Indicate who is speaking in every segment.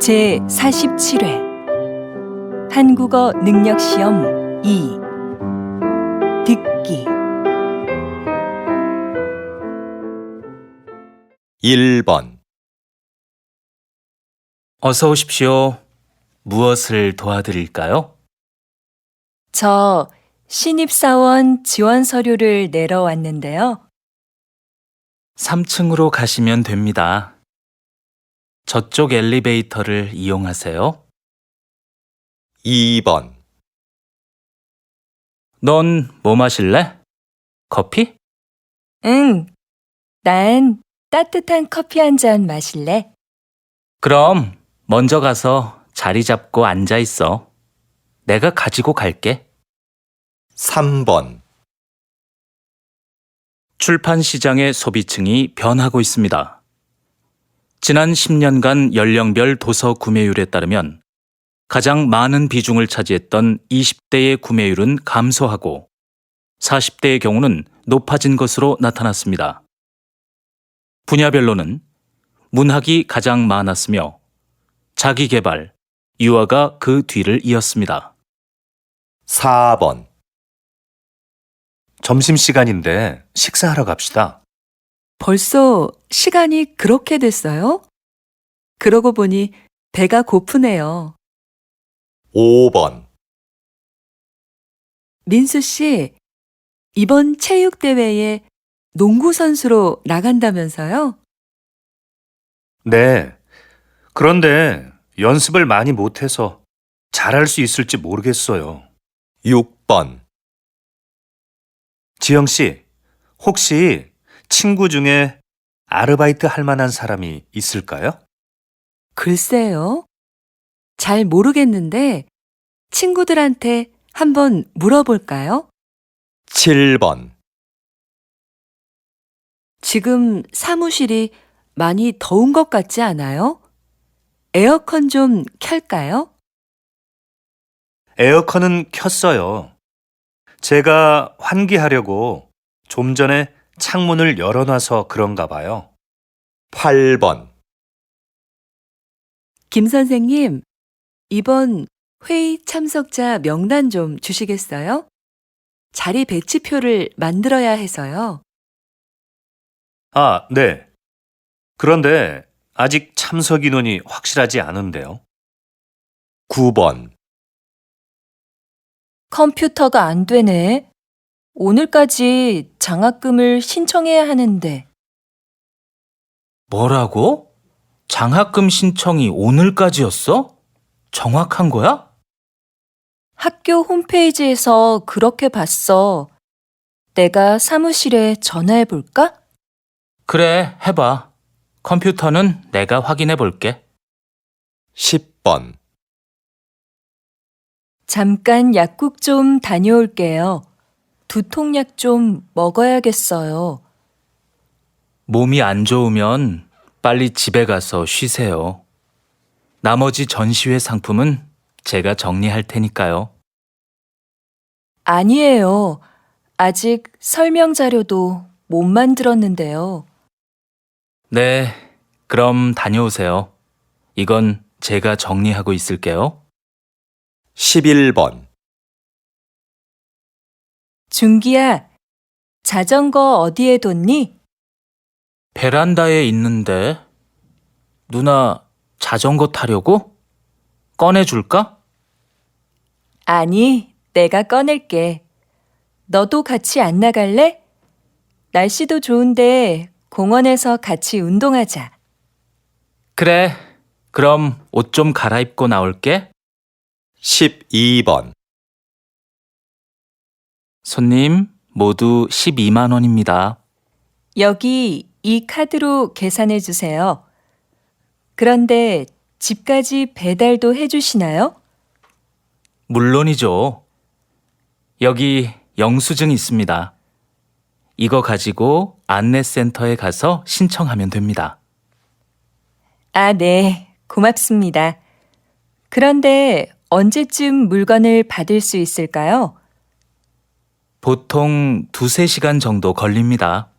Speaker 1: 제47회 한국어 능력시험 2 듣기
Speaker 2: 1번
Speaker 3: 어서 오십시오. 무엇을 도와드릴까요?
Speaker 1: 저 신입사원 지원 서류를 내러 왔는데요.
Speaker 3: 3층으로 가시면 됩니다. 저쪽 엘리베이터를 이용하세요.
Speaker 2: 2번
Speaker 3: 넌 뭐 마실래? 커피?
Speaker 1: 응, 난 따뜻한 커피 한 잔 마실래?
Speaker 3: 그럼 먼저 가서 자리 잡고 앉아 있어. 내가 가지고 갈게.
Speaker 2: 3번
Speaker 3: 출판 시장의 소비층이 변하고 있습니다. 지난 10년간 연령별 도서 구매율에 따르면 가장 많은 비중을 차지했던 20대의 구매율은 감소하고 40대의 경우는 높아진 것으로 나타났습니다. 분야별로는 문학이 가장 많았으며 자기계발, 유아가 그 뒤를 이었습니다.
Speaker 2: 4번
Speaker 4: 점심시간인데 식사하러 갑시다.
Speaker 1: 벌써 시간이 그렇게 됐어요? 그러고 보니 배가 고프네요.
Speaker 2: 5번
Speaker 1: 민수 씨, 이번 체육대회에 농구 선수로 나간다면서요?
Speaker 4: 네. 그런데 연습을 많이 못해서 잘할 수 있을지 모르겠어요.
Speaker 2: 6번
Speaker 4: 지영 씨, 혹시 친구 중에 아르바이트 할 만한 사람이 있을까요?
Speaker 1: 글쎄요. 잘 모르겠는데 친구들한테 한번 물어볼까요?
Speaker 2: 7번
Speaker 1: 지금 사무실이 많이 더운 것 같지 않아요? 에어컨 좀 켤까요?
Speaker 4: 에어컨은 켰어요. 제가 환기하려고 좀 전에 창문을 열어놔서 그런가 봐요.
Speaker 2: 8번
Speaker 1: 김 선생님, 이번 회의 참석자 명단 좀 주시겠어요? 자리 배치표를 만들어야 해서요.
Speaker 4: 아, 네. 그런데 아직 참석 인원이 확실하지 않은데요.
Speaker 2: 9번
Speaker 1: 컴퓨터가 안 되네. 오늘까지 장학금을 신청해야 하는데.
Speaker 3: 뭐라고? 장학금 신청이 오늘까지였어? 정확한 거야?
Speaker 1: 학교 홈페이지에서 그렇게 봤어. 내가 사무실에 전화해 볼까?
Speaker 3: 그래, 해봐. 컴퓨터는 내가 확인해 볼게.
Speaker 2: 10번
Speaker 1: 잠깐 약국 좀 다녀올게요. 두통약 좀 먹어야겠어요.
Speaker 3: 몸이 안 좋으면 빨리 집에 가서 쉬세요. 나머지 전시회 상품은 제가 정리할 테니까요.
Speaker 1: 아니에요. 아직 설명 자료도 못 만들었는데요.
Speaker 3: 네, 그럼 다녀오세요. 이건 제가 정리하고 있을게요.
Speaker 2: 11번
Speaker 1: 준기야, 자전거 어디에 뒀니?
Speaker 3: 베란다에 있는데 누나 자전거 타려고? 꺼내줄까?
Speaker 1: 아니, 내가 꺼낼게. 너도 같이 안 나갈래? 날씨도 좋은데 공원에서 같이 운동하자.
Speaker 3: 그래, 그럼 옷 좀 갈아입고 나올게.
Speaker 2: 12번
Speaker 3: 손님, 모두 12만 원입니다.
Speaker 1: 여기 이 카드로 계산해 주세요. 그런데 집까지 배달도 해 주시나요?
Speaker 3: 물론이죠. 여기 영수증 있습니다. 이거 가지고 안내센터에 가서 신청하면 됩니다.
Speaker 1: 아, 네. 고맙습니다. 그런데 언제쯤 물건을 받을 수 있을까요?
Speaker 3: 보통 2~3시간 정도 걸립니다.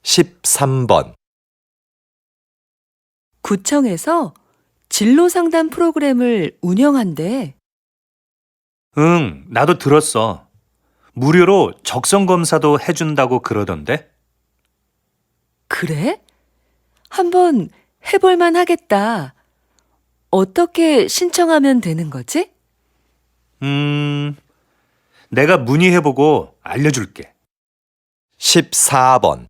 Speaker 2: 13번
Speaker 1: 구청에서
Speaker 5: 진로 상담 프로그램을 운영한대.
Speaker 4: 응, 나도 들었어. 무료로 적성 검사도 해준다고 그러던데?
Speaker 5: 그래? 한번 해볼만 하겠다. 어떻게 신청하면 되는 거지?
Speaker 4: 내가 문의해보고 알려줄게.
Speaker 2: 14번,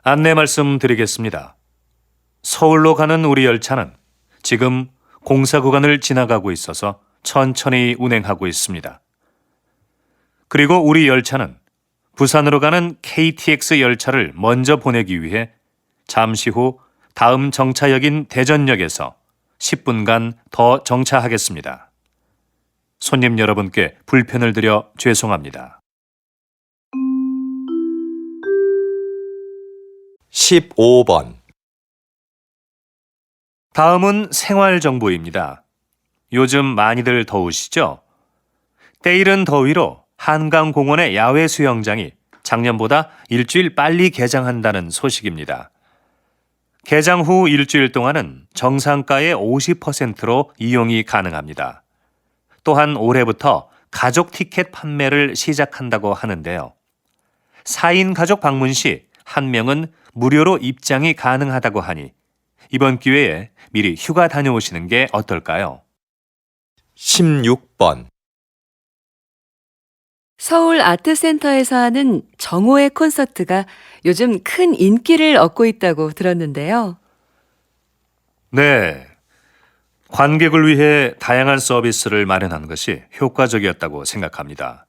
Speaker 4: 안내 말씀드리겠습니다. 서울로 가는 우리 열차는 지금 공사 구간을 지나가고 있어서 천천히 운행하고 있습니다. 그리고 우리 열차는 부산으로 가는 KTX 열차를 먼저 보내기 위해 잠시 후 다음 정차역인 대전역에서 10분간 더 정차하겠습니다. 손님 여러분께 불편을 드려 죄송합니다.
Speaker 2: 15번,
Speaker 4: 다음은 생활정보입니다. 요즘 많이들 더우시죠? 때이른 더위로 한강공원의 야외 수영장이 작년보다 일주일 빨리 개장한다는 소식입니다. 개장 후 일주일 동안은 정상가의 50%로 이용이 가능합니다. 또한 올해부터 가족 티켓 판매를 시작한다고 하는데요. 4인 가족 방문 시 한 명은 무료로 입장이 가능하다고 하니 이번 기회에 미리 휴가 다녀오시는 게 어떨까요?
Speaker 2: 16번,
Speaker 5: 서울 아트센터에서 하는 정오의 콘서트가 요즘 큰 인기를 얻고 있다고 들었는데요.
Speaker 4: 네. 관객을 위해 다양한 서비스를 마련한 것이 효과적이었다고 생각합니다.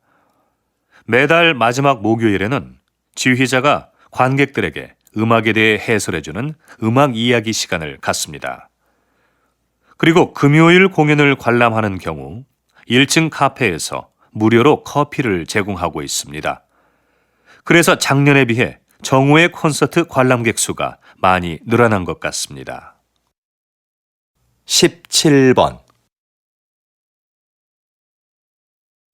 Speaker 4: 매달 마지막 목요일에는 지휘자가 관객들에게 음악에 대해 해설해주는 음악 이야기 시간을 갖습니다. 그리고 금요일 공연을 관람하는 경우 1층 카페에서 무료로 커피를 제공하고 있습니다. 그래서 작년에 비해 정오의 콘서트 관람객 수가 많이 늘어난 것 같습니다.
Speaker 2: 17번,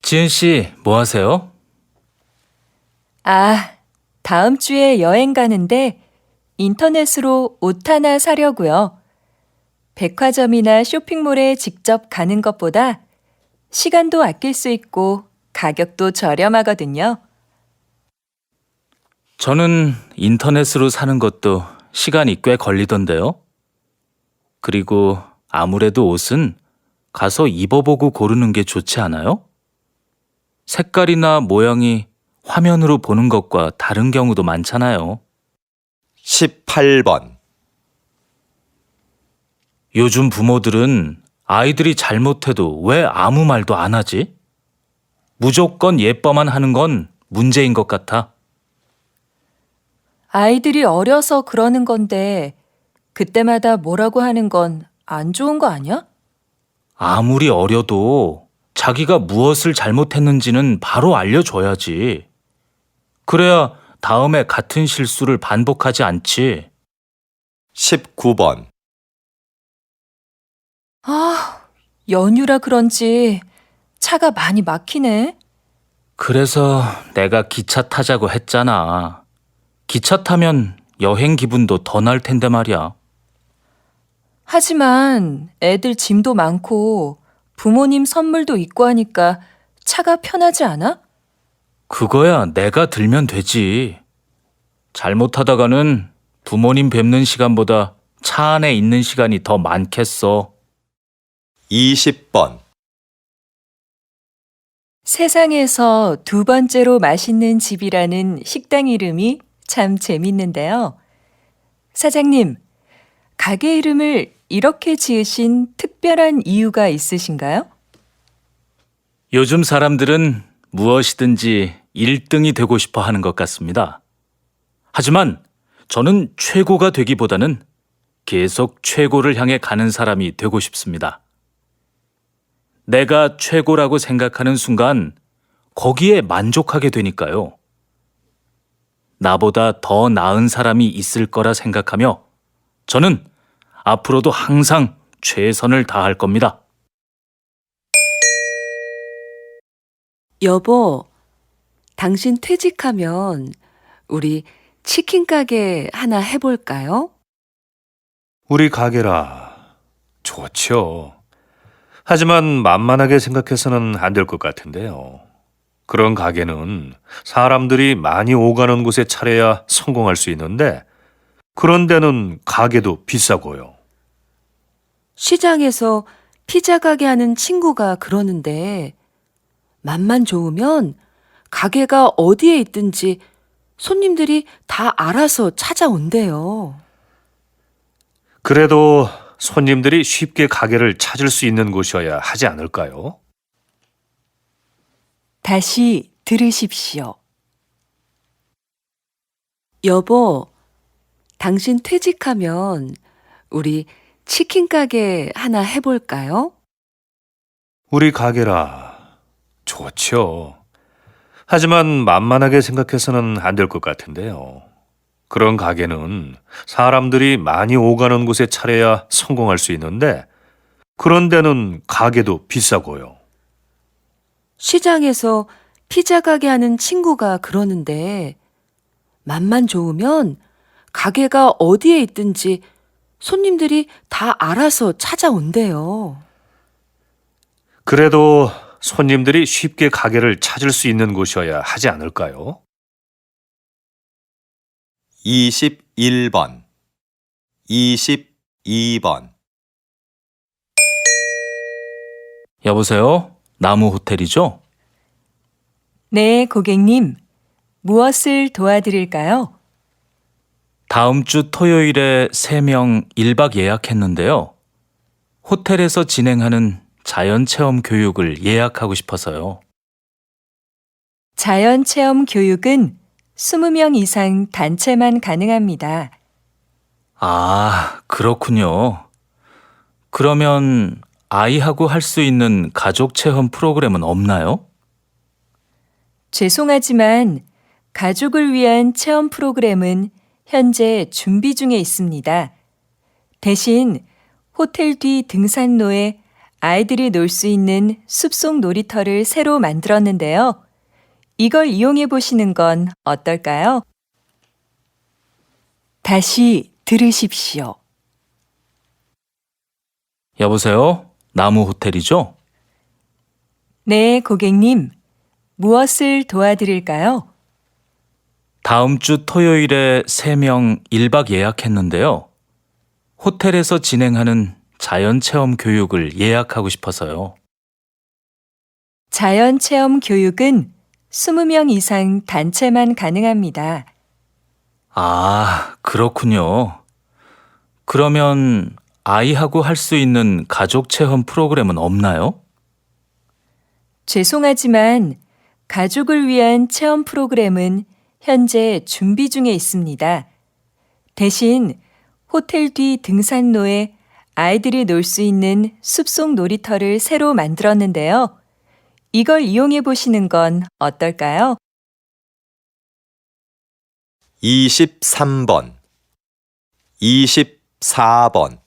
Speaker 3: 지은 씨, 뭐 하세요?
Speaker 1: 아, 다음 주에 여행 가는데 인터넷으로 옷 하나 사려고요. 백화점이나 쇼핑몰에 직접 가는 것보다 시간도 아낄 수 있고 가격도 저렴하거든요.
Speaker 3: 저는 인터넷으로 사는 것도 시간이 꽤 걸리던데요. 그리고 아무래도 옷은 가서 입어보고 고르는 게 좋지 않아요? 색깔이나 모양이 화면으로 보는 것과 다른 경우도 많잖아요.
Speaker 2: 18번,
Speaker 3: 요즘 부모들은 아이들이 잘못해도 왜 아무 말도 안 하지? 무조건 예뻐만 하는 건 문제인 것 같아.
Speaker 1: 아이들이 어려서 그러는 건데 그때마다 뭐라고 하는 건 안 좋은 거 아니야?
Speaker 3: 아무리 어려도 자기가 무엇을 잘못했는지는 바로 알려줘야지. 그래야 다음에 같은 실수를 반복하지 않지.
Speaker 2: 19번,
Speaker 1: 아, 연휴라 그런지 차가 많이 막히네.
Speaker 3: 그래서 내가 기차 타자고 했잖아. 기차 타면 여행 기분도 더 날 텐데 말이야.
Speaker 1: 하지만 애들 짐도 많고 부모님 선물도 있고 하니까 차가 편하지 않아?
Speaker 3: 그거야 내가 들면 되지. 잘못하다가는 부모님 뵙는 시간보다 차 안에 있는 시간이 더 많겠어.
Speaker 2: 20번,
Speaker 1: 세상에서 두 번째로 맛있는 집이라는 식당 이름이 참 재밌는데요. 사장님, 가게 이름을 이렇게 지으신 특별한 이유가 있으신가요?
Speaker 3: 요즘 사람들은 무엇이든지 1등이 되고 싶어 하는 것 같습니다. 하지만 저는 최고가 되기보다는 계속 최고를 향해 가는 사람이 되고 싶습니다. 내가 최고라고 생각하는 순간 거기에 만족하게 되니까요. 나보다 더 나은 사람이 있을 거라 생각하며 저는 앞으로도 항상 최선을 다할 겁니다.
Speaker 5: 여보, 당신 퇴직하면 우리 치킨 가게 하나 해볼까요?
Speaker 4: 우리 가게라. 좋죠. 하지만 만만하게 생각해서는 안 될 것 같은데요. 그런 가게는 사람들이 많이 오가는 곳에 차려야 성공할 수 있는데, 그런 데는 가게도 비싸고요.
Speaker 5: 시장에서 피자 가게 하는 친구가 그러는데, 맛만 좋으면 가게가 어디에 있든지 손님들이 다 알아서 찾아온대요.
Speaker 4: 그래도 손님들이 쉽게 가게를 찾을 수 있는 곳이어야 하지 않을까요?
Speaker 1: 다시 들으십시오.
Speaker 5: 여보, 당신 퇴직하면 우리 치킨 가게 하나 해볼까요?
Speaker 4: 우리 가게라. 좋죠. 하지만 만만하게 생각해서는 안 될 것 같은데요. 그런 가게는 사람들이 많이 오가는 곳에 차려야 성공할 수 있는데, 그런 데는 가게도 비싸고요.
Speaker 5: 시장에서 피자 가게 하는 친구가 그러는데, 맛만 좋으면 가게가 어디에 있든지 손님들이 다 알아서 찾아온대요.
Speaker 4: 그래도 손님들이 쉽게 가게를 찾을 수 있는 곳이어야 하지 않을까요?
Speaker 2: 21번, 22번,
Speaker 3: 여보세요? 나무 호텔이죠?
Speaker 1: 네, 고객님. 무엇을 도와드릴까요?
Speaker 3: 다음 주 토요일에 3명 1박 예약했는데요. 호텔에서 진행하는 자연체험 교육을 예약하고 싶어서요.
Speaker 1: 자연체험 교육은 20명 이상 단체만 가능합니다.
Speaker 3: 아, 그렇군요. 그러면 아이하고 할 수 있는 가족 체험 프로그램은 없나요?
Speaker 1: 죄송하지만 가족을 위한 체험 프로그램은 현재 준비 중에 있습니다. 대신 호텔 뒤 등산로에 아이들이 놀 수 있는 숲속 놀이터를 새로 만들었는데요. 이걸 이용해 보시는 건 어떨까요? 다시 들으십시오.
Speaker 3: 여보세요? 나무 호텔이죠?
Speaker 1: 네, 고객님. 무엇을 도와드릴까요?
Speaker 3: 다음 주 토요일에 3명 1박 예약했는데요. 호텔에서 진행하는 자연체험 교육을 예약하고 싶어서요.
Speaker 1: 자연체험 교육은 20명 이상 단체만 가능합니다.
Speaker 3: 아, 그렇군요. 그러면 아이하고 할 수 있는 가족 체험 프로그램은 없나요?
Speaker 1: 죄송하지만 가족을 위한 체험 프로그램은 현재 준비 중에 있습니다. 대신 호텔 뒤 등산로에 아이들이 놀 수 있는 숲속 놀이터를 새로 만들었는데요. 이걸 이용해 보시는 건 어떨까요?
Speaker 2: 23번, 24번,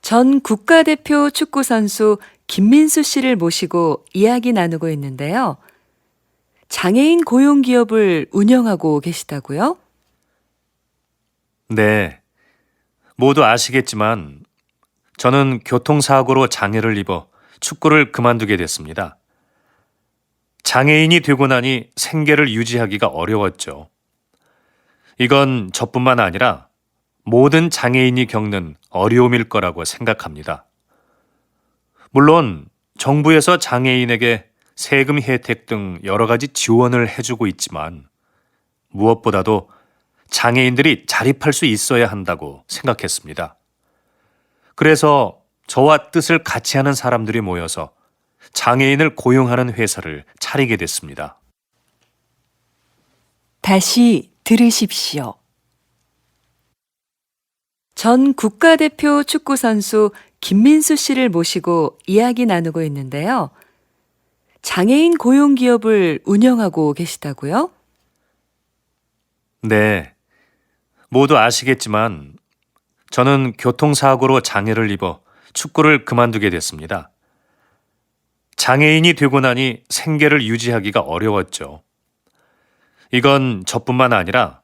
Speaker 5: 전 국가대표 축구선수 김민수 씨를 모시고 이야기 나누고 있는데요. 장애인 고용 기업을 운영하고 계시다고요?
Speaker 4: 네. 모두 아시겠지만 저는 교통사고로 장애를 입어 축구를 그만두게 됐습니다. 장애인이 되고 나니 생계를 유지하기가 어려웠죠. 이건 저뿐만 아니라 모든 장애인이 겪는 어려움일 거라고 생각합니다. 물론 정부에서 장애인에게 세금 혜택 등 여러 가지 지원을 해주고 있지만 무엇보다도 장애인들이 자립할 수 있어야 한다고 생각했습니다. 그래서 저와 뜻을 같이 하는 사람들이 모여서 장애인을 고용하는 회사를 차리게 됐습니다.
Speaker 1: 다시 들으십시오.
Speaker 5: 전 국가대표 축구선수 김민수 씨를 모시고 이야기 나누고 있는데요. 장애인 고용 기업을 운영하고 계시다고요?
Speaker 4: 네. 모두 아시겠지만 저는 교통사고로 장애를 입어 축구를 그만두게 됐습니다. 장애인이 되고 나니 생계를 유지하기가 어려웠죠. 이건 저뿐만 아니라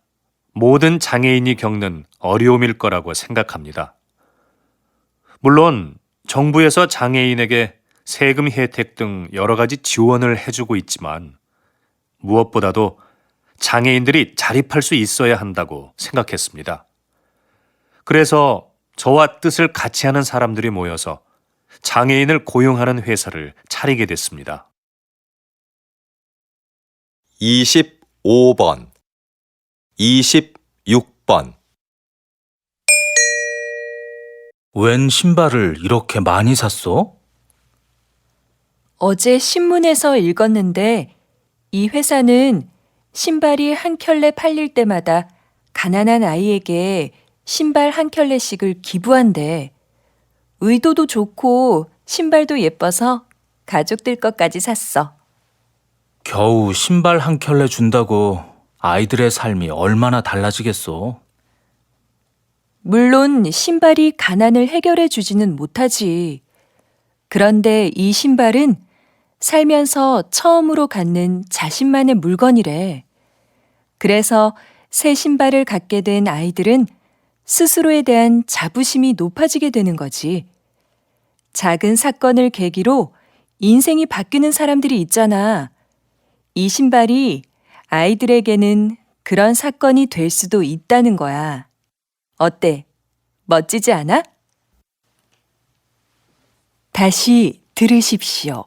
Speaker 4: 모든 장애인이 겪는 어려움일 거라고 생각합니다. 물론 정부에서 장애인에게 세금 혜택 등 여러 가지 지원을 해주고 있지만 무엇보다도 장애인들이 자립할 수 있어야 한다고 생각했습니다. 그래서 저와 뜻을 같이 하는 사람들이 모여서 장애인을 고용하는 회사를 차리게 됐습니다.
Speaker 2: 25번, 26번,
Speaker 3: 웬 신발을 이렇게 많이 샀어?
Speaker 1: 어제 신문에서 읽었는데 이 회사는 신발이 한 켤레 팔릴 때마다 가난한 아이에게 신발 한 켤레씩을 기부한대. 의도도 좋고 신발도 예뻐서 가족들 것까지 샀어.
Speaker 3: 겨우 신발 한 켤레 준다고 아이들의 삶이 얼마나 달라지겠어.
Speaker 1: 물론 신발이 가난을 해결해 주지는 못하지. 그런데 이 신발은 살면서 처음으로 갖는 자신만의 물건이래. 그래서 새 신발을 갖게 된 아이들은 스스로에 대한 자부심이 높아지게 되는 거지. 작은 사건을 계기로 인생이 바뀌는 사람들이 있잖아. 이 신발이 아이들에게는 그런 사건이 될 수도 있다는 거야. 어때? 멋지지 않아? 다시 들으십시오.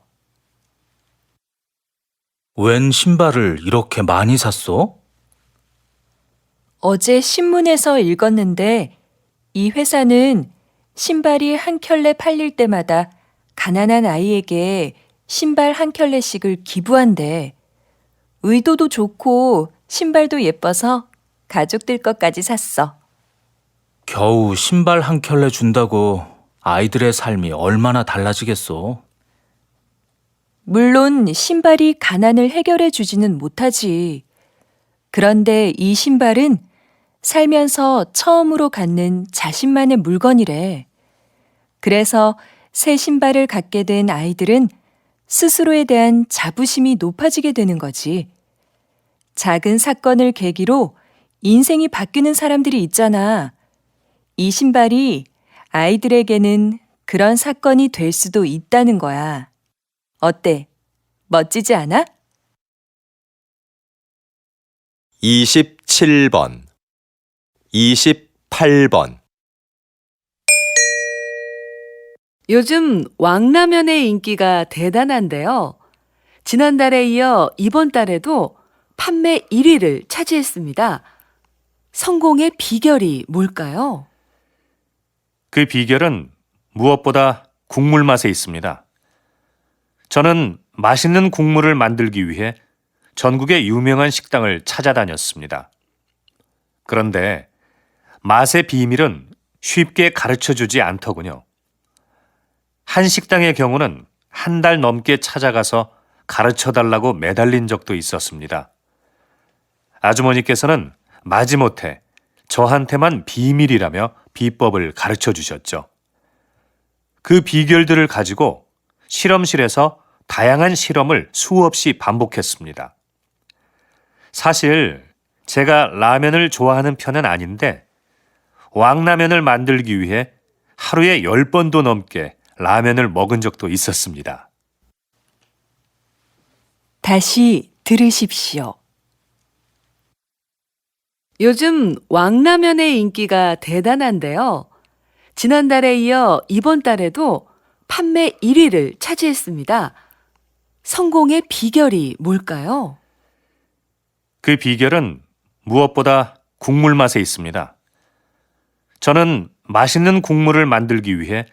Speaker 3: 웬 신발을 이렇게 많이 샀어?
Speaker 1: 어제 신문에서 읽었는데 이 회사는 신발이 한 켤레 팔릴 때마다 가난한 아이에게 신발 한 켤레씩을 기부한대. 의도도 좋고 신발도 예뻐서 가족들 것까지 샀어.
Speaker 3: 겨우 신발 한 켤레 준다고 아이들의 삶이 얼마나 달라지겠어.
Speaker 1: 물론 신발이 가난을 해결해 주지는 못하지. 그런데 이 신발은 살면서 처음으로 갖는 자신만의 물건이래. 그래서 새 신발을 갖게 된 아이들은 스스로에 대한 자부심이 높아지게 되는 거지. 작은 사건을 계기로 인생이 바뀌는 사람들이 있잖아. 이 신발이 아이들에게는 그런 사건이 될 수도 있다는 거야. 어때? 멋지지 않아?
Speaker 2: 27번, 28번,
Speaker 5: 요즘 왕라면의 인기가 대단한데요. 지난달에 이어 이번 달에도 판매 1위를 차지했습니다. 성공의 비결이 뭘까요?
Speaker 4: 그 비결은 무엇보다 국물 맛에 있습니다. 저는 맛있는 국물을 만들기 위해 전국의 유명한 식당을 찾아다녔습니다. 그런데 맛의 비밀은 쉽게 가르쳐주지 않더군요. 한 식당의 경우는 한 달 넘게 찾아가서 가르쳐달라고 매달린 적도 있었습니다. 아주머니께서는 마지못해 저한테만 비밀이라며 비법을 가르쳐 주셨죠. 그 비결들을 가지고 실험실에서 다양한 실험을 수없이 반복했습니다. 사실 제가 라면을 좋아하는 편은 아닌데 왕라면을 만들기 위해 하루에 10번도 넘게 라면을 먹은 적도 있었습니다.
Speaker 1: 다시 들으십시오.
Speaker 5: 요즘 왕라면의 인기가 대단한데요. 지난달에 이어 이번 달에도 판매 1위를 차지했습니다. 성공의 비결이 뭘까요?
Speaker 4: 그 비결은 무엇보다 국물 맛에 있습니다. 저는 맛있는 국물을 만들기 위해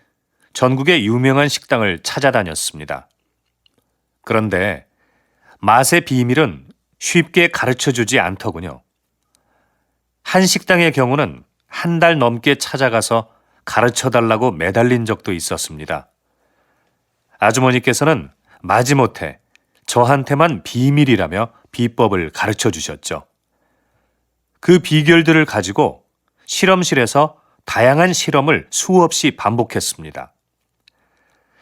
Speaker 4: 전국의 유명한 식당을 찾아다녔습니다. 그런데 맛의 비밀은 쉽게 가르쳐주지 않더군요. 한 식당의 경우는 한 달 넘게 찾아가서 가르쳐달라고 매달린 적도 있었습니다. 아주머니께서는 마지못해 저한테만 비밀이라며 비법을 가르쳐 주셨죠. 그 비결들을 가지고 실험실에서 다양한 실험을 수없이 반복했습니다.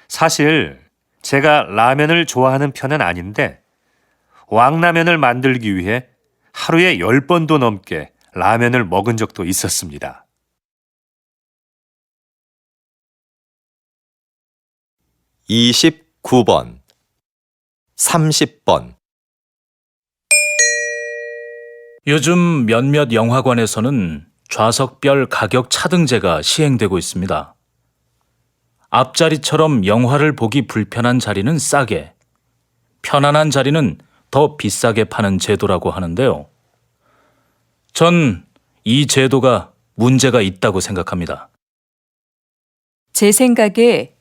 Speaker 4: 사실 제가 라면을 좋아하는 편은 아닌데 왕라면을 만들기 위해 하루에 10번도 넘게 라면을 먹은 적도 있었습니다.
Speaker 2: 29번 30번
Speaker 3: 요즘 몇몇 영화관에서는 좌석별 가격 차등제가 시행되고 있습니다. 앞자리처럼 영화를 보기 불편한 자리는 싸게, 편안한 자리는 더 비싸게 파는 제도라고 하는데요. 전 이 제도가 문제가 있다고 생각합니다.
Speaker 1: 제 생각에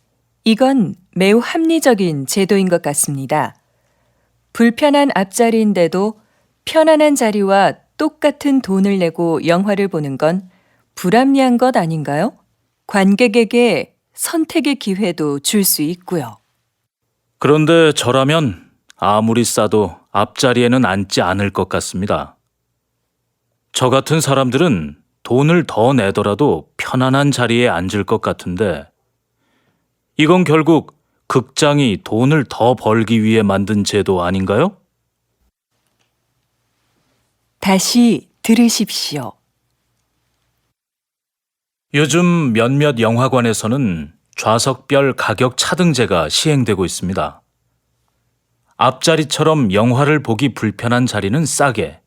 Speaker 1: 이건 매우 합리적인 제도인 것 같습니다. 불편한 앞자리인데도 편안한 자리와 똑같은 돈을 내고 영화를 보는 건 불합리한 것 아닌가요? 관객에게 선택의 기회도 줄 수 있고요.
Speaker 3: 그런데 저라면 아무리 싸도 앞자리에는 앉지 않을 것 같습니다. 저 같은 사람들은 돈을 더 내더라도 편안한 자리에 앉을 것 같은데 이건 결국 극장이 돈을 더 벌기 위해 만든 제도 아닌가요?
Speaker 1: 다시 들으십시오.
Speaker 3: 요즘 몇몇 영화관에서는 좌석별 가격 차등제가 시행되고 있습니다. 앞자리처럼 영화를 보기 불편한 자리는 싸게,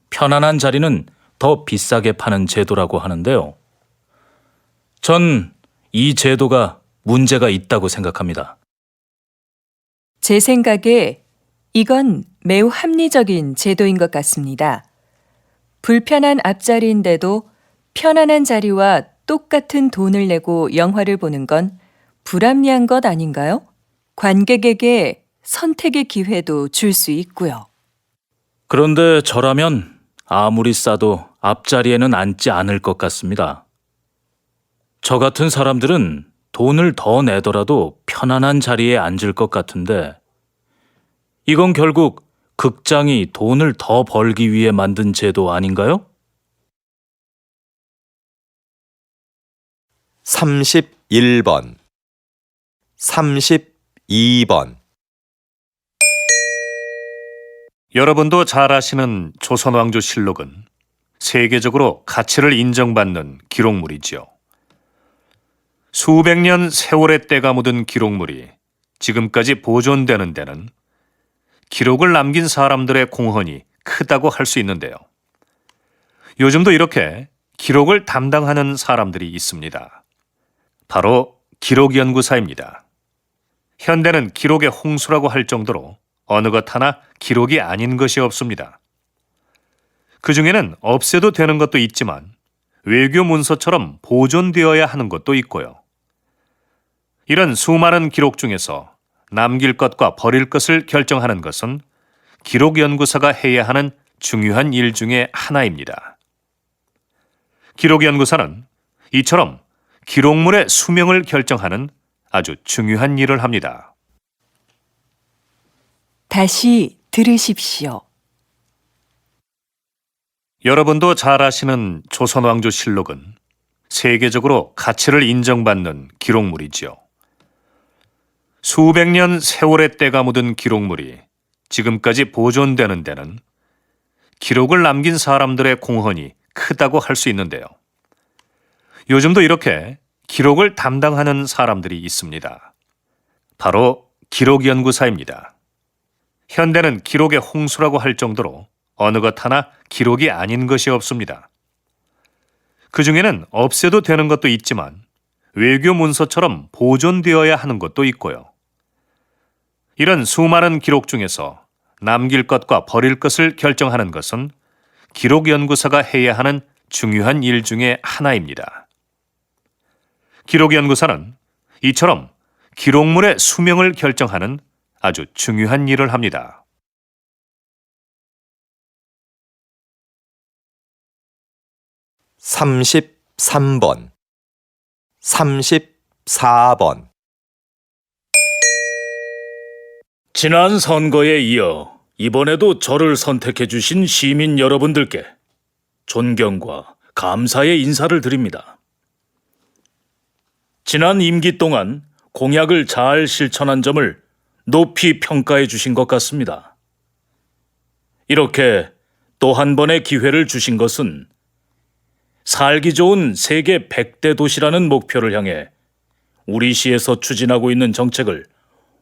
Speaker 3: 편안한 자리는 더 비싸게 파는 제도라고 하는데요. 전 이 제도가 문제가 있다고 생각합니다.
Speaker 1: 제 생각에 이건 매우 합리적인 제도인 것 같습니다. 불편한 앞자리인데도 편안한 자리와 똑같은 돈을 내고 영화를 보는 건 불합리한 것 아닌가요? 관객에게 선택의 기회도 줄 수 있고요.
Speaker 3: 그런데 저라면 아무리 싸도 앞자리에는 앉지 않을 것 같습니다. 저 같은 사람들은 돈을 더 내더라도 편안한 자리에 앉을 것 같은데 이건 결국 극장이 돈을 더 벌기 위해 만든 제도 아닌가요?
Speaker 2: 31번 32번
Speaker 4: 여러분도 잘 아시는 조선왕조실록은 세계적으로 가치를 인정받는 기록물이지요. 수백 년 세월의 때가 묻은 기록물이 지금까지 보존되는 데는 기록을 남긴 사람들의 공헌이 크다고 할 수 있는데요. 요즘도 이렇게 기록을 담당하는 사람들이 있습니다. 바로 기록연구사입니다. 현대는 기록의 홍수라고 할 정도로 어느 것 하나 기록이 아닌 것이 없습니다. 그 중에는 없애도 되는 것도 있지만 외교 문서처럼 보존되어야 하는 것도 있고요. 이런 수많은 기록 중에서 남길 것과 버릴 것을 결정하는 것은 기록연구사가 해야 하는 중요한 일 중에 하나입니다. 기록연구사는 이처럼 기록물의 수명을 결정하는 아주 중요한 일을 합니다.
Speaker 1: 다시 들으십시오.
Speaker 4: 여러분도 잘 아시는 조선왕조실록은 세계적으로 가치를 인정받는 기록물이지요. 수백 년 세월의 때가 묻은 기록물이 지금까지 보존되는 데는 기록을 남긴 사람들의 공헌이 크다고 할 수 있는데요. 요즘도 이렇게 기록을 담당하는 사람들이 있습니다. 바로 기록연구사입니다. 현대는 기록의 홍수라고 할 정도로 어느 것 하나 기록이 아닌 것이 없습니다. 그 중에는 없애도 되는 것도 있지만 외교 문서처럼 보존되어야 하는 것도 있고요. 이런 수많은 기록 중에서 남길 것과 버릴 것을 결정하는 것은 기록연구사가 해야 하는 중요한 일 중에 하나입니다. 기록연구사는 이처럼 기록물의 수명을 결정하는 아주 중요한 일을 합니다.
Speaker 2: 33번 34번
Speaker 3: 지난 선거에 이어 이번에도 저를 선택해 주신 시민 여러분들께 존경과 감사의 인사를 드립니다. 지난 임기 동안 공약을 잘 실천한 점을 높이 평가해 주신 것 같습니다. 이렇게 또 한 번의 기회를 주신 것은 살기 좋은 세계 100대 도시라는 목표를 향해 우리 시에서 추진하고 있는 정책을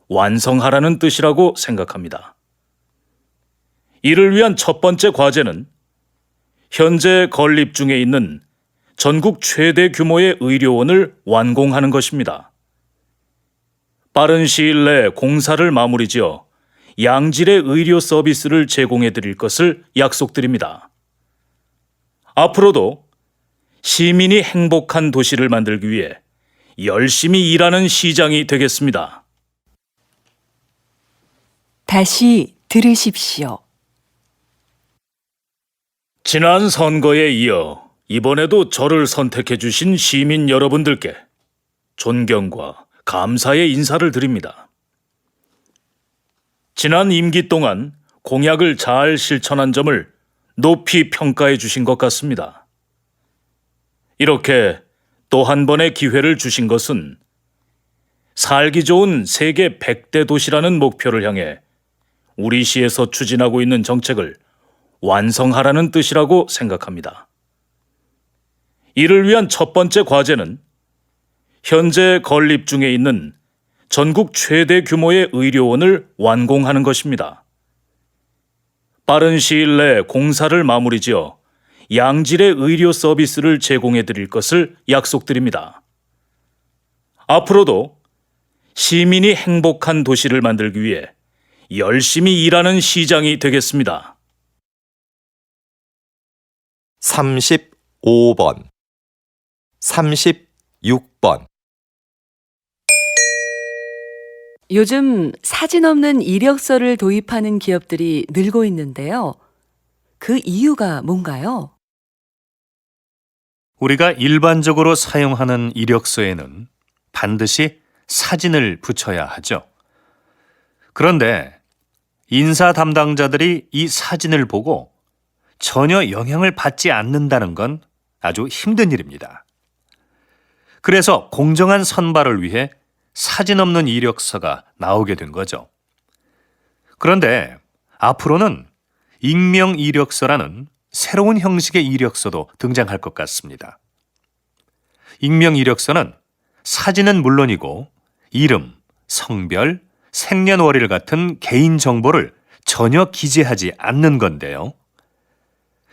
Speaker 3: 완성하라는 뜻이라고 생각합니다. 이를 위한 첫 번째 과제는 현재 건립 중에 있는 전국 최대 규모의 의료원을 완공하는 것입니다. 빠른 시일 내 공사를 마무리지어 양질의 의료 서비스를 제공해 드릴 것을 약속드립니다. 앞으로도 시민이 행복한 도시를 만들기 위해 열심히 일하는 시장이 되겠습니다.
Speaker 1: 다시 들으십시오.
Speaker 3: 지난 선거에 이어 이번에도 저를 선택해 주신 시민 여러분들께 존경과 감사의 인사를 드립니다. 지난 임기 동안 공약을 잘 실천한 점을 높이 평가해 주신 것 같습니다. 이렇게 또 한 번의 기회를 주신 것은 살기 좋은 세계 100대 도시라는 목표를 향해 우리 시에서 추진하고 있는 정책을 완성하라는 뜻이라고 생각합니다. 이를 위한 첫 번째 과제는 현재 건립 중에 있는 전국 최대 규모의 의료원을 완공하는 것입니다. 빠른 시일 내 공사를 마무리지어 양질의 의료 서비스를 제공해 드릴 것을 약속드립니다. 앞으로도 시민이 행복한 도시를 만들기 위해 열심히 일하는 시장이 되겠습니다.
Speaker 2: 35번 36번
Speaker 5: 요즘 사진 없는 이력서를 도입하는 기업들이 늘고 있는데요. 그 이유가 뭔가요?
Speaker 4: 우리가 일반적으로 사용하는 이력서에는 반드시 사진을 붙여야 하죠. 그런데 인사 담당자들이 이 사진을 보고 전혀 영향을 받지 않는다는 건 아주 힘든 일입니다. 그래서 공정한 선발을 위해 사진 없는 이력서가 나오게 된 거죠. 그런데 앞으로는 익명 이력서라는 새로운 형식의 이력서도 등장할 것 같습니다. 익명 이력서는 사진은 물론이고 이름, 성별, 생년월일 같은 개인 정보를 전혀 기재하지 않는 건데요.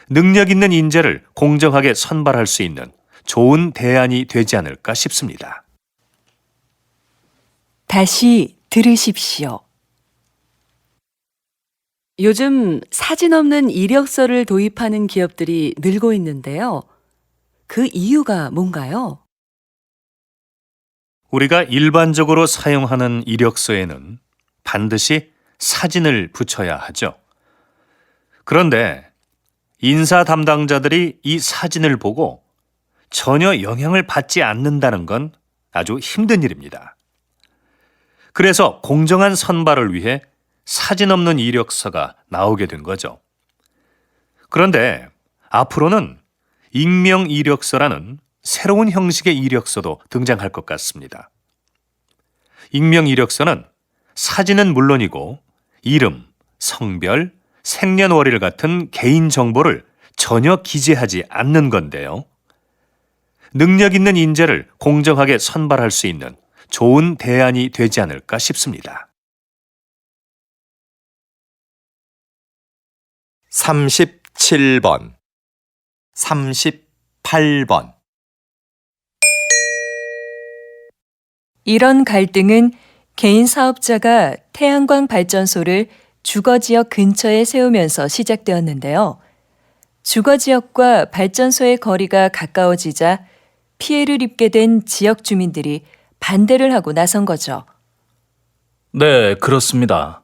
Speaker 4: 능력 있는 인재를 공정하게 선발할 수 있는 좋은 대안이 되지 않을까 싶습니다.
Speaker 1: 다시 들으십시오.
Speaker 5: 요즘 사진 없는 이력서를 도입하는 기업들이 늘고 있는데요. 그 이유가 뭔가요?
Speaker 4: 우리가 일반적으로 사용하는 이력서에는 반드시 사진을 붙여야 하죠. 그런데 인사 담당자들이 이 사진을 보고 전혀 영향을 받지 않는다는 건 아주 힘든 일입니다. 그래서 공정한 선발을 위해 사진 없는 이력서가 나오게 된 거죠. 그런데 앞으로는 익명 이력서라는 새로운 형식의 이력서도 등장할 것 같습니다. 익명 이력서는 사진은 물론이고 이름, 성별, 생년월일 같은 개인 정보를 전혀 기재하지 않는 건데요. 능력 있는 인재를 공정하게 선발할 수 있는 좋은 대안이 되지 않을까 싶습니다.
Speaker 2: 37번 38번
Speaker 1: 이런 갈등은 개인 사업자가 태양광 발전소를 주거지역 근처에 세우면서 시작되었는데요. 주거지역과 발전소의 거리가 가까워지자 피해를 입게 된 지역 주민들이 반대를 하고 나선 거죠.
Speaker 3: 네, 그렇습니다.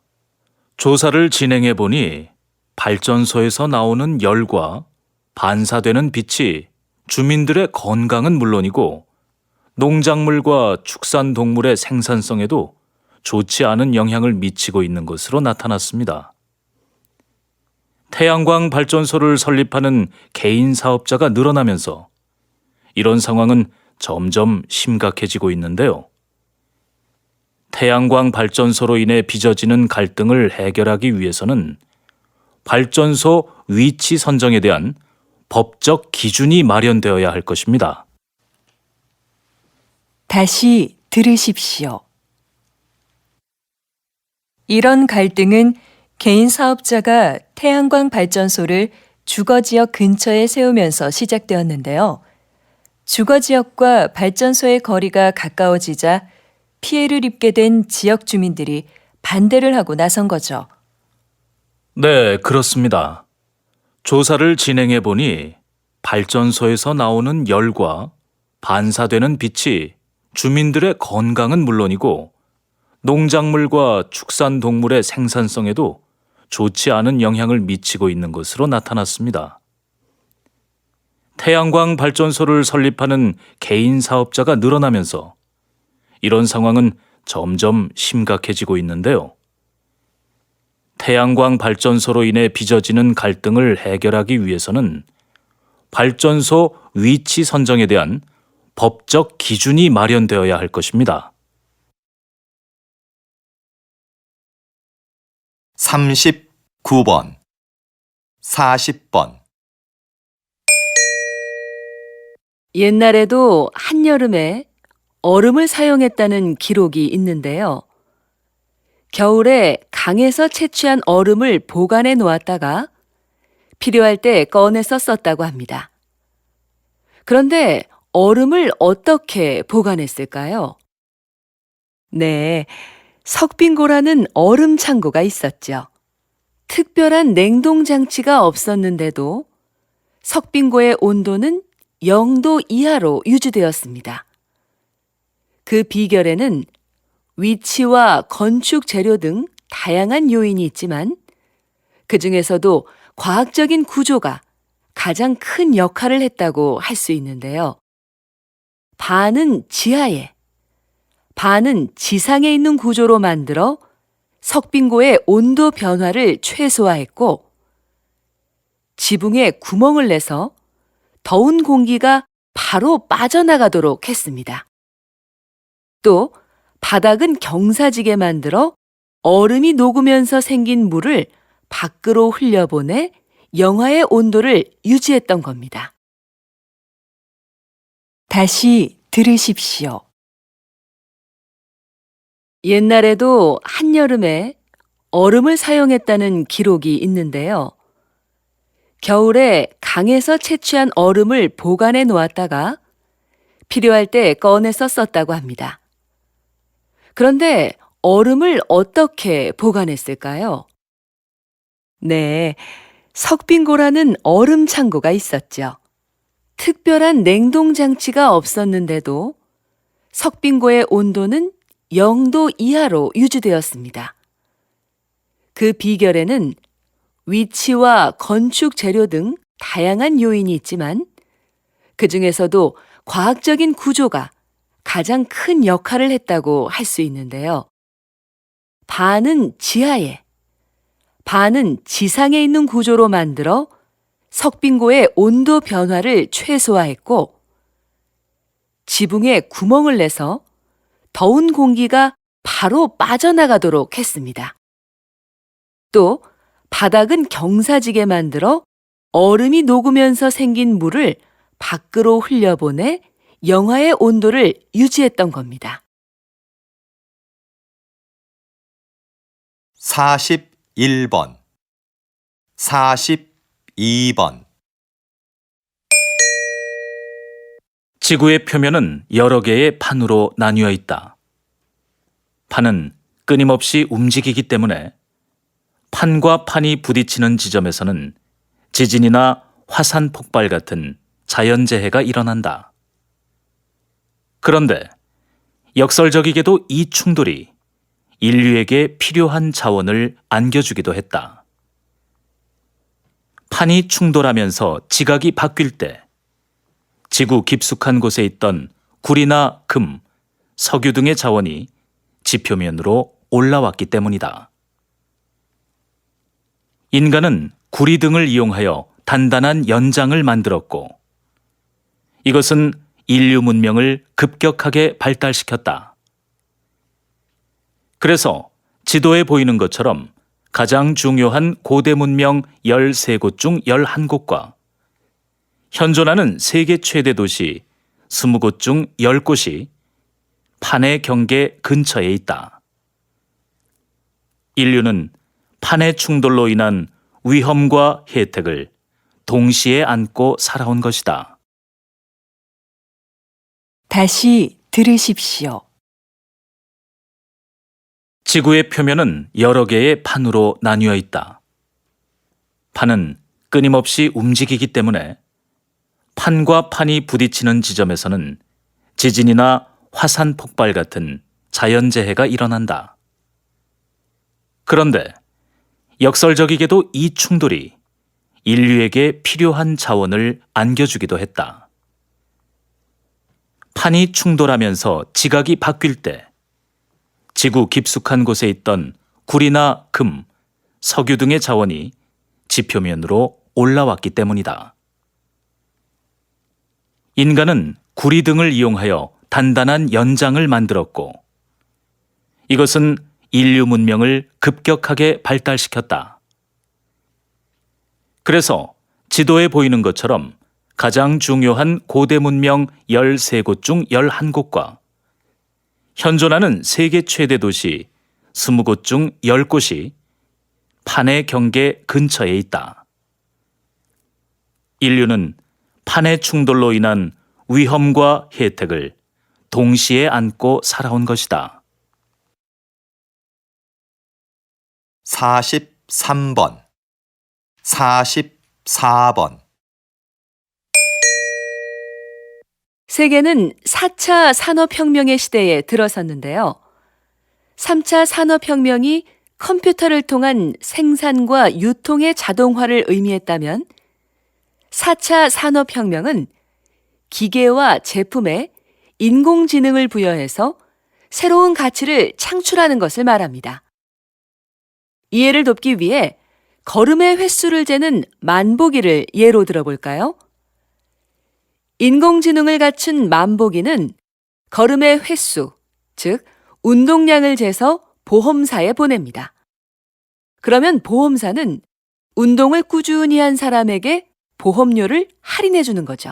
Speaker 3: 조사를 진행해 보니 발전소에서 나오는 열과 반사되는 빛이 주민들의 건강은 물론이고 농작물과 축산동물의 생산성에도 좋지 않은 영향을 미치고 있는 것으로 나타났습니다. 태양광 발전소를 설립하는 개인 사업자가 늘어나면서 이런 상황은 점점 심각해지고 있는데요. 태양광 발전소로 인해 빚어지는 갈등을 해결하기 위해서는 발전소 위치 선정에 대한 법적 기준이 마련되어야 할 것입니다.
Speaker 1: 다시 들으십시오. 이런 갈등은 개인 사업자가 태양광 발전소를 주거지역 근처에 세우면서 시작되었는데요. 주거지역과 발전소의 거리가 가까워지자 피해를 입게 된 지역 주민들이 반대를 하고 나선 거죠.
Speaker 3: 네, 그렇습니다. 조사를 진행해 보니 발전소에서 나오는 열과 반사되는 빛이 주민들의 건강은 물론이고 농작물과 축산동물의 생산성에도 좋지 않은 영향을 미치고 있는 것으로 나타났습니다. 태양광 발전소를 설립하는 개인 사업자가 늘어나면서 이런 상황은 점점 심각해지고 있는데요. 태양광 발전소로 인해 빚어지는 갈등을 해결하기 위해서는 발전소 위치 선정에 대한 법적 기준이 마련되어야 할 것입니다.
Speaker 2: 39번, 40번,
Speaker 5: 옛날에도 한여름에 얼음을 사용했다는 기록이 있는데요. 겨울에 강에서 채취한 얼음을 보관해 놓았다가 필요할 때 꺼내서 썼다고 합니다. 그런데 얼음을 어떻게 보관했을까요? 네, 석빙고라는 얼음 창고가 있었죠. 특별한 냉동 장치가 없었는데도 석빙고의 온도는 0도 이하로 유지되었습니다. 그 비결에는 위치와 건축 재료 등 다양한 요인이 있지만 그 중에서도 과학적인 구조가 가장 큰 역할을 했다고 할 수 있는데요. 반은 지하에, 반은 지상에 있는 구조로 만들어 석빙고의 온도 변화를 최소화했고 지붕에 구멍을 내서 더운 공기가 바로 빠져나가도록 했습니다. 또 바닥은 경사지게 만들어 얼음이 녹으면서 생긴 물을 밖으로 흘려보내 영하의 온도를 유지했던 겁니다.
Speaker 1: 다시 들으십시오.
Speaker 5: 옛날에도 한여름에 얼음을 사용했다는 기록이 있는데요. 겨울에 강에서 채취한 얼음을 보관해 놓았다가 필요할 때 꺼내서 썼다고 합니다. 그런데 얼음을 어떻게 보관했을까요? 네, 석빙고라는 얼음 창고가 있었죠. 특별한 냉동 장치가 없었는데도 석빙고의 온도는 0도 이하로 유지되었습니다. 그 비결에는 위치와 건축 재료 등 다양한 요인이 있지만 그 중에서도 과학적인 구조가 가장 큰 역할을 했다고 할 수 있는데요. 반은 지하에, 반은 지상에 있는 구조로 만들어 석빙고의 온도 변화를 최소화했고 지붕에 구멍을 내서 더운 공기가 바로 빠져나가도록 했습니다. 또 바닥은 경사지게 만들어 얼음이 녹으면서 생긴 물을 밖으로 흘려보내 영하의 온도를 유지했던 겁니다.
Speaker 2: 41번, 42번,
Speaker 3: 지구의 표면은 여러 개의 판으로 나뉘어 있다. 판은 끊임없이 움직이기 때문에 판과 판이 부딪히는 지점에서는 지진이나 화산 폭발 같은 자연재해가 일어난다. 그런데 역설적이게도 이 충돌이 인류에게 필요한 자원을 안겨주기도 했다. 판이 충돌하면서 지각이 바뀔 때 지구 깊숙한 곳에 있던 구리나 금, 석유 등의 자원이 지표면으로 올라왔기 때문이다. 인간은 구리 등을 이용하여 단단한 연장을 만들었고 이것은 인류 문명을 급격하게 발달시켰다. 그래서 지도에 보이는 것처럼 가장 중요한 고대 문명 13곳 중 11곳과 현존하는 세계 최대 도시 20곳 중 10곳이 판해 경계 근처에 있다. 인류는 판해 충돌로 인한 위험과 혜택을 동시에 안고 살아온 것이다.
Speaker 1: 다시 들으십시오.
Speaker 3: 지구의 표면은 여러 개의 판으로 나뉘어 있다. 판은 끊임없이 움직이기 때문에 판과 판이 부딪히는 지점에서는 지진이나 화산 폭발 같은 자연재해가 일어난다. 그런데 역설적이게도 이 충돌이 인류에게 필요한 자원을 안겨주기도 했다. 판이 충돌하면서 지각이 바뀔 때 지구 깊숙한 곳에 있던 구리나 금, 석유 등의 자원이 지표면으로 올라왔기 때문이다. 인간은 구리 등을 이용하여 단단한 연장을 만들었고 이것은 인류 문명을 급격하게 발달시켰다. 그래서 지도에 보이는 것처럼 가장 중요한 고대 문명 13곳 중 11곳과 현존하는 세계 최대 도시 20곳 중 10곳이 판해 경계 근처에 있다. 인류는 판해 충돌로 인한 위험과 혜택을 동시에 안고 살아온 것이다.
Speaker 2: 43번, 44번,
Speaker 5: 세계는 4차 산업혁명의 시대에 들어섰는데요. 3차 산업혁명이 컴퓨터를 통한 생산과 유통의 자동화를 의미했다면 4차 산업혁명은 기계와 제품에 인공지능을 부여해서 새로운 가치를 창출하는 것을 말합니다. 이해를 돕기 위해 걸음의 횟수를 재는 만보기를 예로 들어볼까요? 인공지능을 갖춘 만보기는 걸음의 횟수, 즉 운동량을 재서 보험사에 보냅니다. 그러면 보험사는 운동을 꾸준히 한 사람에게 보험료를 할인해 주는 거죠.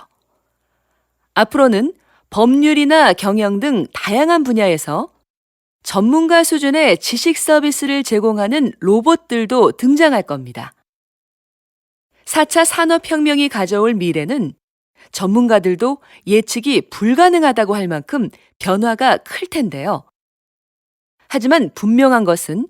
Speaker 5: 앞으로는 법률이나 경영 등 다양한 분야에서 전문가 수준의 지식 서비스를 제공하는 로봇들도 등장할 겁니다. 4차 산업혁명이 가져올 미래는 전문가들도 예측이 불가능하다고 할 만큼 변화가 클 텐데요. 하지만 분명한 것은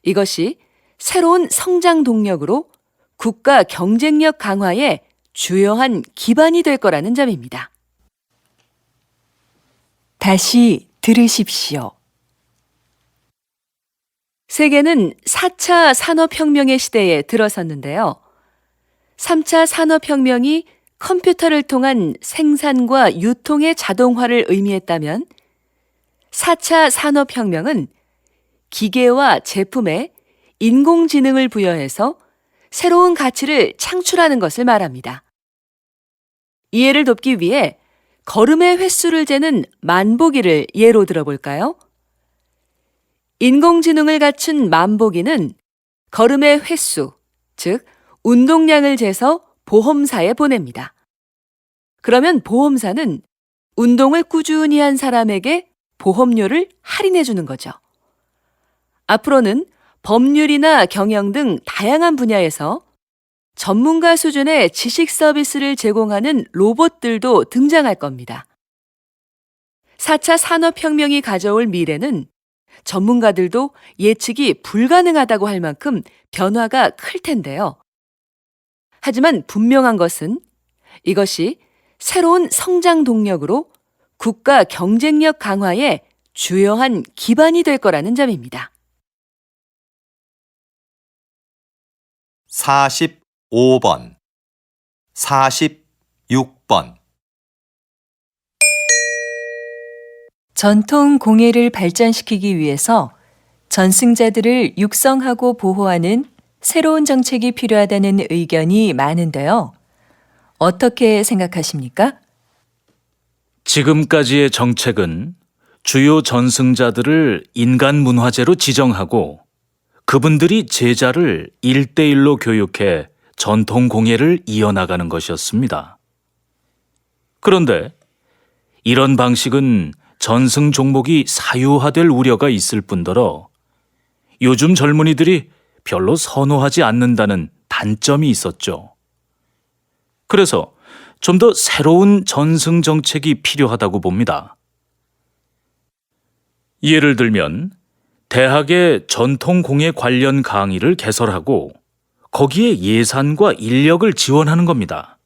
Speaker 5: 이것이 새로운 성장 동력으로 국가 경쟁력 강화에 주요한 기반이 될 거라는 점입니다.
Speaker 1: 다시 들으십시오.
Speaker 5: 세계는 4차 산업혁명의 시대에 들어섰는데요. 3차 산업혁명이 컴퓨터를 통한 생산과 유통의 자동화를 의미했다면 4차 산업혁명은 기계와 제품에 인공지능을 부여해서 새로운 가치를 창출하는 것을 말합니다. 이해를 돕기 위해 걸음의 횟수를 재는 만보기를 예로 들어볼까요? 인공지능을 갖춘 만보기는 걸음의 횟수, 즉 운동량을 재서 보험사에 보냅니다. 그러면 보험사는 운동을 꾸준히 한 사람에게 보험료를 할인해 주는 거죠. 앞으로는 법률이나 경영 등 다양한 분야에서 전문가 수준의 지식 서비스를 제공하는 로봇들도 등장할 겁니다. 4차 산업혁명이 가져올 미래는 전문가들도 예측이 불가능하다고 할 만큼 변화가 클 텐데요. 하지만 분명한 것은 이것이 새로운 성장 동력으로 국가 경쟁력 강화에 주요한 기반이 될 거라는 점입니다.
Speaker 2: 45번, 46번,
Speaker 1: 전통 공예를 발전시키기 위해서 전승자들을 육성하고 보호하는 새로운 정책이 필요하다는 의견이 많은데요. 어떻게 생각하십니까?
Speaker 3: 지금까지의 정책은 주요 전승자들을 인간 문화재로 지정하고 그분들이 제자를 1대1로 교육해 전통 공예를 이어나가는 것이었습니다. 그런데 이런 방식은 전승 종목이 사유화될 우려가 있을 뿐더러 요즘 젊은이들이 별로 선호하지 않는다는 단점이 있었죠. 그래서 좀 더 새로운 전승 정책이 필요하다고 봅니다. 예를 들면 대학의 전통 공예 관련 강의를 개설하고 거기에 예산과 인력을 지원하는 겁니다.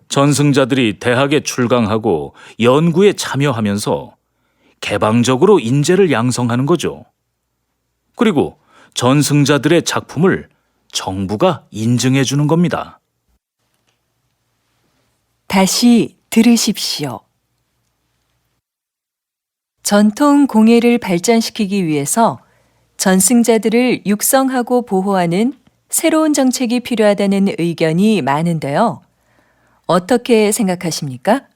Speaker 3: 전승자들이 대학에 출강하고 연구에 참여하면서 개방적으로 인재를 양성하는 거죠. 그리고 전승자들의 작품을 정부가 인증해 주는 겁니다.
Speaker 1: 다시 들으십시오. 전통 공예를 발전시키기 위해서 전승자들을 육성하고 보호하는 새로운 정책이 필요하다는 의견이 많은데요. 어떻게 생각하십니까?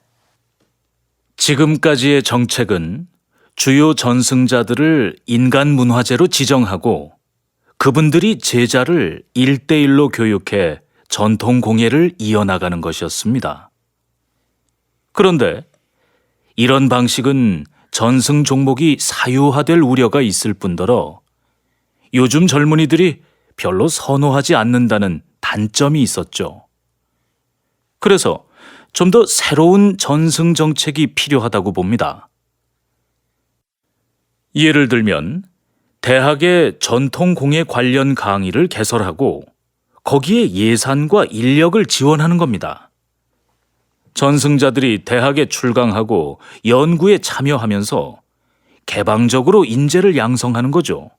Speaker 3: 지금까지의 정책은 주요 전승자들을 인간 문화재로 지정하고 그분들이 제자를 1대1로 교육해 전통 공예를 이어나가는 것이었습니다. 그런데 이런 방식은 전승 종목이 사유화될 우려가 있을 뿐더러 요즘 젊은이들이 별로 선호하지 않는다는 단점이 있었죠. 그래서 좀 더 새로운 전승 정책이 필요하다고 봅니다. 예를 들면 대학의 전통 공예 관련 강의를 개설하고 거기에 예산과 인력을 지원하는 겁니다. 전승자들이 대학에 출강하고 연구에 참여하면서 개방적으로 인재를 양성하는 거죠.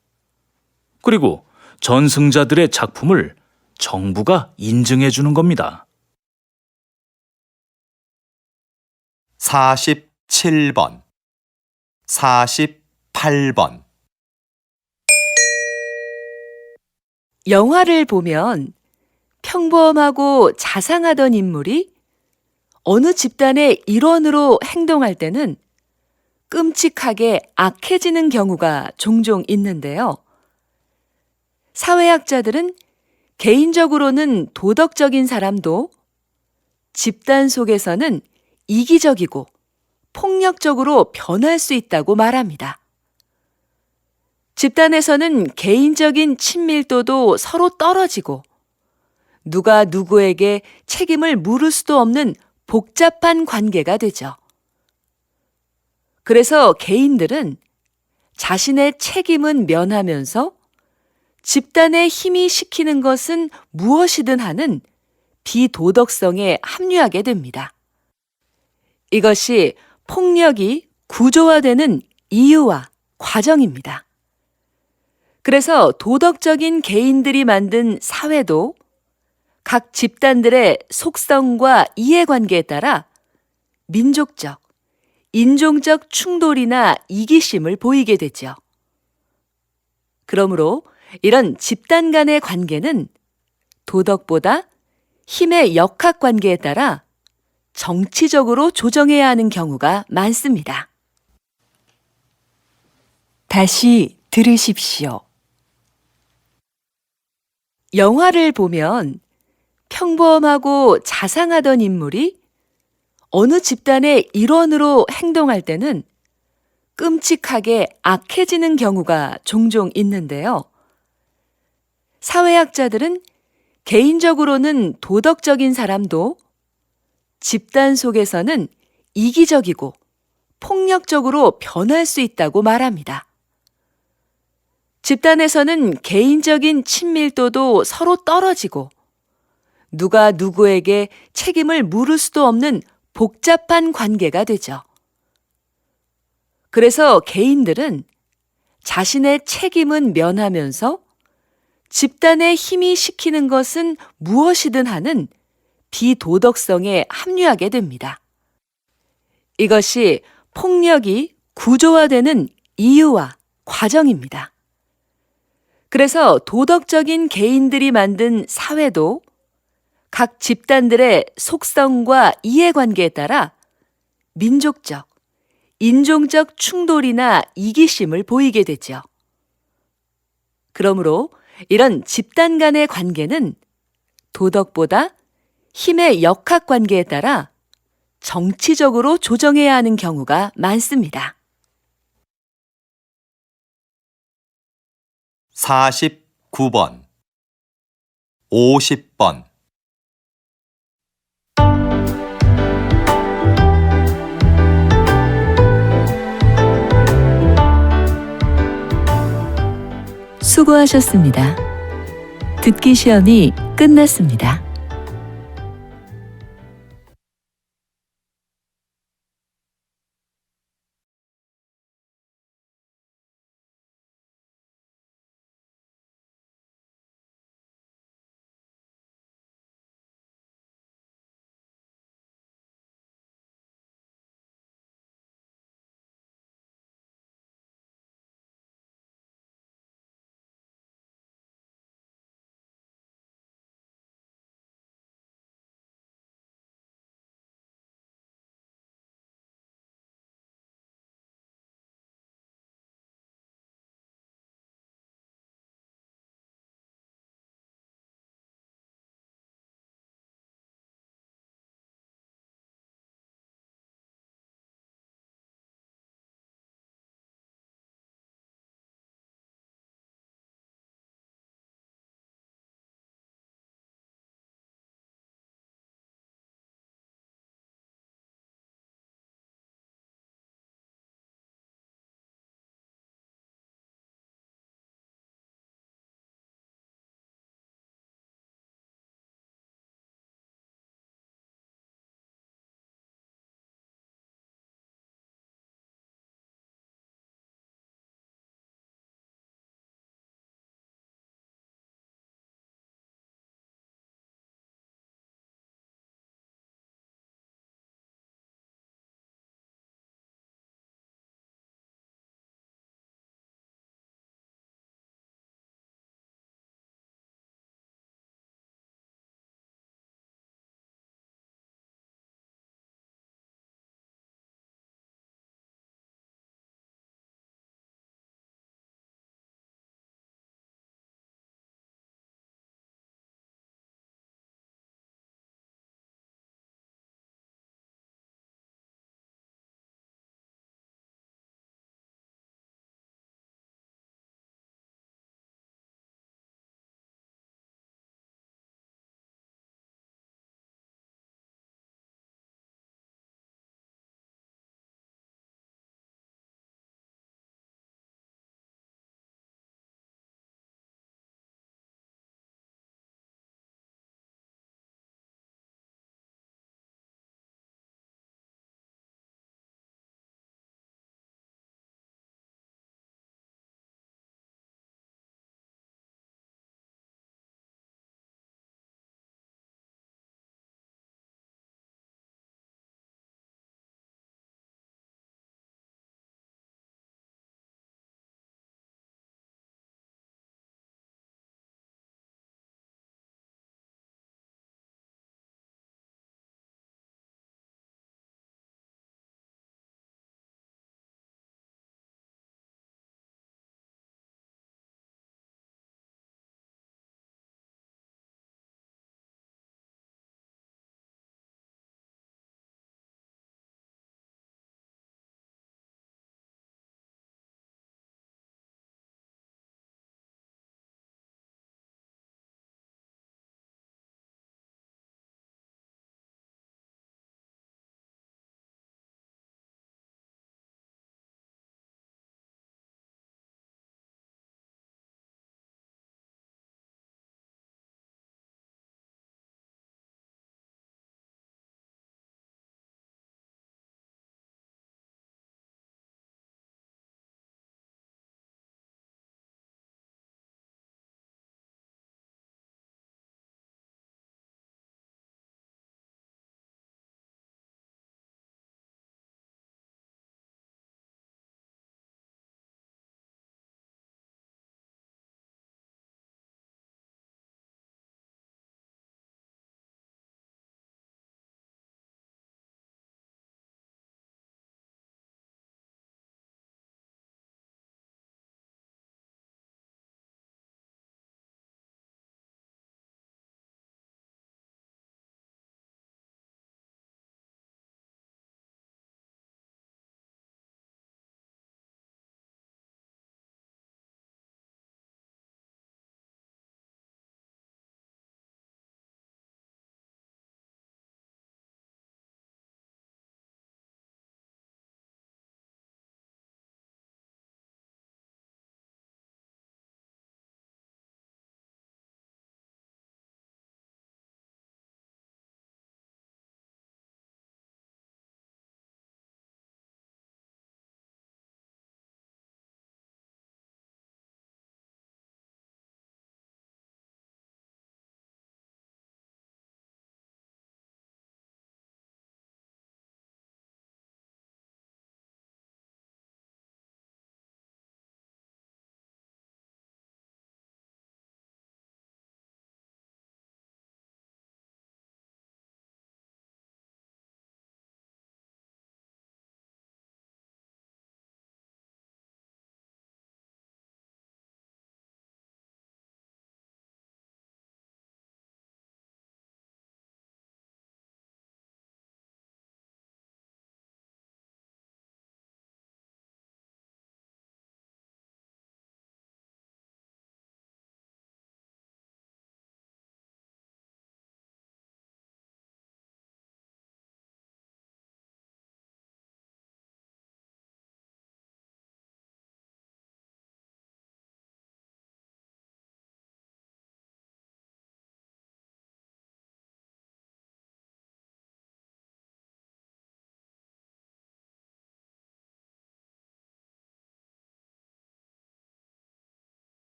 Speaker 3: 그리고 전승자들의 작품을 정부가 인증해 주는 겁니다.
Speaker 2: 47번, 48번,
Speaker 5: 영화를 보면 평범하고 자상하던 인물이 어느 집단의 일원으로 행동할 때는 끔찍하게 악해지는 경우가 종종 있는데요. 사회학자들은 개인적으로는 도덕적인 사람도 집단 속에서는 이기적이고 폭력적으로 변할 수 있다고 말합니다. 집단에서는 개인적인 친밀도도 서로 떨어지고 누가 누구에게 책임을 물을 수도 없는 복잡한 관계가 되죠. 그래서 개인들은 자신의 책임은 면하면서 집단의 힘이 시키는 것은 무엇이든 하는 비도덕성에 합류하게 됩니다. 이것이 폭력이 구조화되는 이유와 과정입니다. 그래서 도덕적인 개인들이 만든 사회도 각 집단들의 속성과 이해관계에 따라 민족적, 인종적 충돌이나 이기심을 보이게 되죠. 그러므로 이런 집단 간의 관계는 도덕보다 힘의 역학관계에 따라 정치적으로 조정해야 하는 경우가 많습니다.
Speaker 1: 다시 들으십시오.
Speaker 5: 영화를 보면 평범하고 자상하던 인물이 어느 집단의 일원으로 행동할 때는 끔찍하게 악해지는 경우가 종종 있는데요. 사회학자들은 개인적으로는 도덕적인 사람도 집단 속에서는 이기적이고 폭력적으로 변할 수 있다고 말합니다. 집단에서는 개인적인 친밀도도 서로 떨어지고 누가 누구에게 책임을 물을 수도 없는 복잡한 관계가 되죠. 그래서 개인들은 자신의 책임은 면하면서 집단의 힘이 시키는 것은 무엇이든 하는 비도덕성에 합류하게 됩니다. 이것이 폭력이 구조화되는 이유와 과정입니다. 그래서 도덕적인 개인들이 만든 사회도 각 집단들의 속성과 이해관계에 따라 민족적, 인종적 충돌이나 이기심을 보이게 되죠. 그러므로 이런 집단 간의 관계는 도덕보다 힘의 역학 관계에 따라 정치적으로 조정해야 하는 경우가 많습니다.
Speaker 2: 49번 50번
Speaker 5: 수고하셨습니다. 듣기 시험이 끝났습니다.